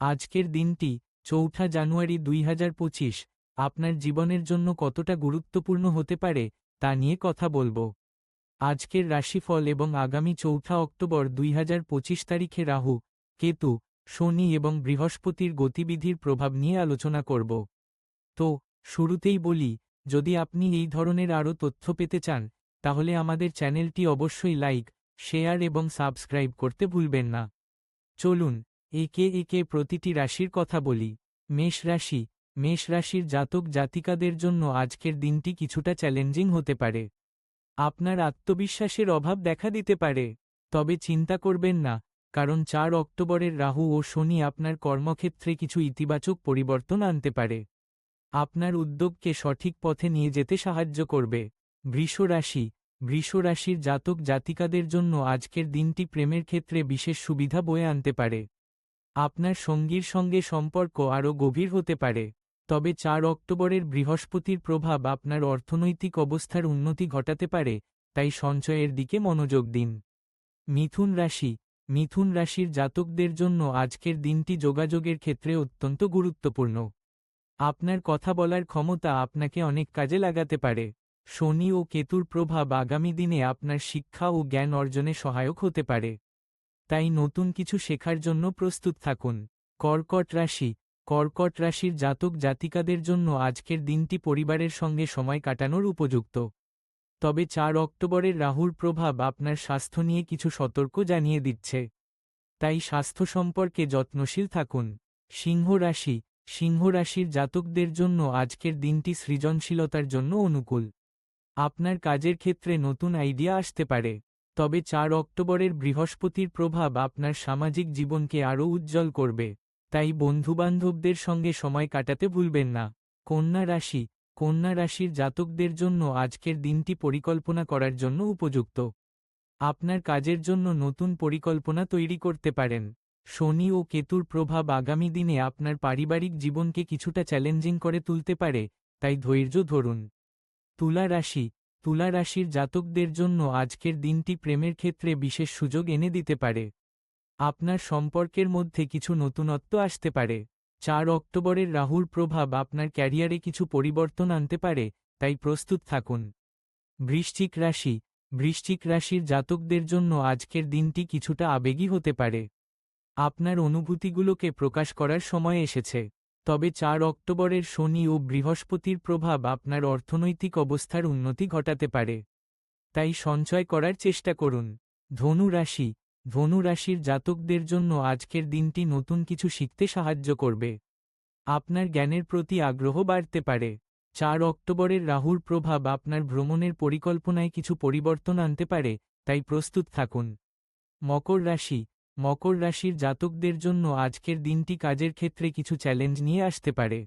আজকের দিনটি ৪ জানুয়ারি ২০২৫ আপনার জীবনের জন্য কতটা গুরুত্বপূর্ণ হতে পারে তা নিয়ে কথা বলবো। আজকের রাশিফল এবং আগামী ৪ অক্টোবর ২০২৫ তারিখে রাহু, কেতু, শনি এবং বৃহস্পতির গতিবিধির প্রভাব নিয়ে আলোচনা করব। তো শুরুতেই বলি, যদি আপনি এই ধরনের আরও তথ্য পেতে চান, তাহলে আমাদের চ্যানেলটি অবশ্যই লাইক, শেয়ার এবং সাবস্ক্রাইব করতে ভুলবেন না। চলুন একে একে প্রতিটি রাশির কথা বলি। মেষ রাশি। মেষ রাশির জাতক জাতিকাদের জন্য আজকের দিনটি কিছুটা চ্যালেঞ্জিং হতে পারে। আপনার আত্মবিশ্বাসের অভাব দেখা দিতে পারে। তবে চিন্তা করবেন না, কারণ ৪ অক্টোবরের রাহু ও শনি আপনার কর্মক্ষেত্রে কিছু ইতিবাচক পরিবর্তন আনতে পারে। আপনার উদ্যোগকে সঠিক পথে নিয়ে যেতে সাহায্য করবে। বৃষ রাশি। বৃষ রাশির জাতক জাতিকাদের জন্য আজকের দিনটি প্রেমের ক্ষেত্রে বিশেষ সুবিধা বয়ে আনতে পারে। আপনার সঙ্গীর সঙ্গে সম্পর্ক আরও গভীর হতে পারে। তবে ৪ অক্টোবরের বৃহস্পতির প্রভাব আপনার অর্থনৈতিক অবস্থার উন্নতি ঘটাতে পারে, তাই সঞ্চয়ের দিকে মনোযোগ দিন। মিথুন রাশি। মিথুন রাশির জাতকদের জন্য আজকের দিনটি যোগাযোগের ক্ষেত্রে অত্যন্ত গুরুত্বপূর্ণ। আপনার কথা বলার ক্ষমতা আপনাকে অনেক কাজে লাগাতে পারে। শনি ও কেতুর প্রভাব আগামী দিনে আপনার শিক্ষা ও জ্ঞান অর্জনে সহায়ক হতে পারে। তাই নতুন কিছু শেখার জন্য প্রস্তুত থাকুন। কর্কট রাশি। কর্কট রাশির জাতক জাতিকাদের জন্য আজকের দিনটি পরিবারের সঙ্গে সময় কাটানোর উপযুক্ত। তবে ৪ অক্টোবরের রাহুর প্রভাব আপনার স্বাস্থ্য নিয়ে কিছু সতর্ক জানিয়ে দিচ্ছে। তাই স্বাস্থ্য সম্পর্কে যত্নশীল থাকুন। সিংহ রাশি। সিংহ রাশির জাতকদের জন্য আজকের দিনটি সৃজনশীলতার জন্য অনুকূল। আপনার কাজের ক্ষেত্রে নতুন আইডিয়া আসতে পারে। তবে ৪ অক্টোবরের বৃহস্পতির প্রভাব আপনার সামাজিক জীবনকে আরও উজ্জ্বল করবে। তাই বন্ধুবান্ধবদের সঙ্গে সময় কাটাতে ভুলবেন না। কন্যা রাশি। কন্যা রাশির জাতকদের জন্য আজকের দিনটি পরিকল্পনা করার জন্য উপযুক্ত। আপনার কাজের জন্য নতুন পরিকল্পনা তৈরি করতে পারেন। শনি ও কেতুর প্রভাব আগামী দিনে আপনার পারিবারিক জীবনকে কিছুটা চ্যালেঞ্জিং করে তুলতে পারে, তাই ধৈর্য ধরুন। তুলা রাশি। তুলা রাশির জাতকদের জন্য আজকের দিনটি প্রেমের ক্ষেত্রে বিশেষ সুযোগ এনে দিতে পারে। আপনার সম্পর্কের মধ্যে কিছু নতুনত্ব আসতে পারে। ৪ অক্টোবরের রাহুর প্রভাব আপনার ক্যারিয়ারে কিছু পরিবর্তন আনতে পারে, তাই প্রস্তুত থাকুন। বৃশ্চিক রাশি। বৃশ্চিক রাশির জাতকদের জন্য আজকের দিনটি কিছুটা আবেগী হতে পারে। আপনার অনুভূতিগুলোকে প্রকাশ করার সময় এসেছে। তবে ৪ অক্টোবরের শনি ও বৃহস্পতির প্রভাব আপনার অর্থনৈতিক অবস্থার উন্নতি ঘটাতে পারে। তাই সঞ্চয় করার চেষ্টা করুন। ধনু রাশি। ধনু রাশির জাতকদের জন্য আজকের দিনটি নতুন কিছু শিখতে সাহায্য করবে। আপনার জ্ঞানের প্রতি আগ্রহ বাড়তে পারে। ৪ অক্টোবরের রাহুর প্রভাব আপনার ভ্রমণের পরিকল্পনায় কিছু পরিবর্তন আনতে পারে, তাই প্রস্তুত থাকুন। মকর রাশি। মকর রাশির জাতকদের জন্য আজকের দিনটি কাজের ক্ষেত্রে কিছু চ্যালেঞ্জ নিয়ে আসতে পারে।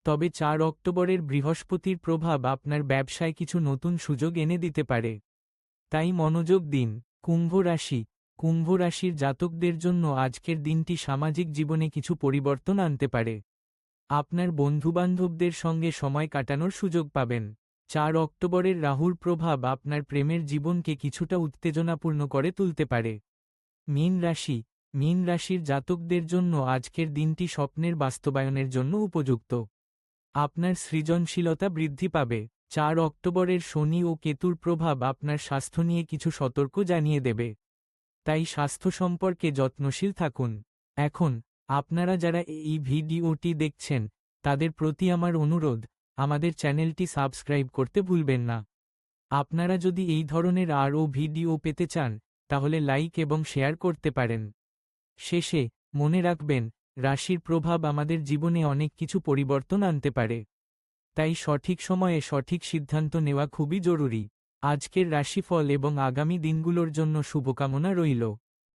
তবে ৪ অক্টোবরের বৃহস্পতির প্রভাব আপনার ব্যবসায় কিছু নতুন সুযোগ এনে দিতে পারে। তাই মনোযোগ দিন। কুম্ভ রাশি। কুম্ভ রাশির জাতকদের জন্য আজকের দিনটি সামাজিক জীবনে কিছু পরিবর্তন আনতে পারে। আপনার বন্ধুবান্ধবদের সঙ্গে সময় কাটানোর সুযোগ পাবেন। ৪ অক্টোবরের রাহুর প্রভাব আপনার প্রেমের জীবনকে কিছুটা উত্তেজনাপূর্ণ করে তুলতে পারে। মীন রাশি। মীন রাশির জাতকদের জন্য আজকের দিনটি স্বপ্নের বাস্তবায়নের জন্য উপযুক্ত। আপনার সৃজনশীলতা বৃদ্ধি পাবে। ৪ অক্টোবরের শনি ও কেতুর প্রভাব আপনার স্বাস্থ্য নিয়ে কিছু সতর্ক জানিয়ে দেবে। তাই স্বাস্থ্য সম্পর্কে যত্নশীল থাকুন। এখন আপনারা যারা এই ভিডিওটি দেখছেন, তাদের প্রতি আমার অনুরোধ, আমাদের চ্যানেলটি সাবস্ক্রাইব করতে ভুলবেন না। আপনারা যদি এই ধরনের আরও ভিডিও পেতে চান, তাহলে লাইক এবং শেয়ার করতে পারেন। শেষে মনে রাখবেন, রাশির প্রভাব আমাদের জীবনে অনেক কিছু পরিবর্তন আনতে পারে। তাই সঠিক সময়ে সঠিক সিদ্ধান্ত নেওয়া খুবই জরুরি। আজকের রাশিফল এবং আগামী দিনগুলোর জন্য শুভকামনা রইল।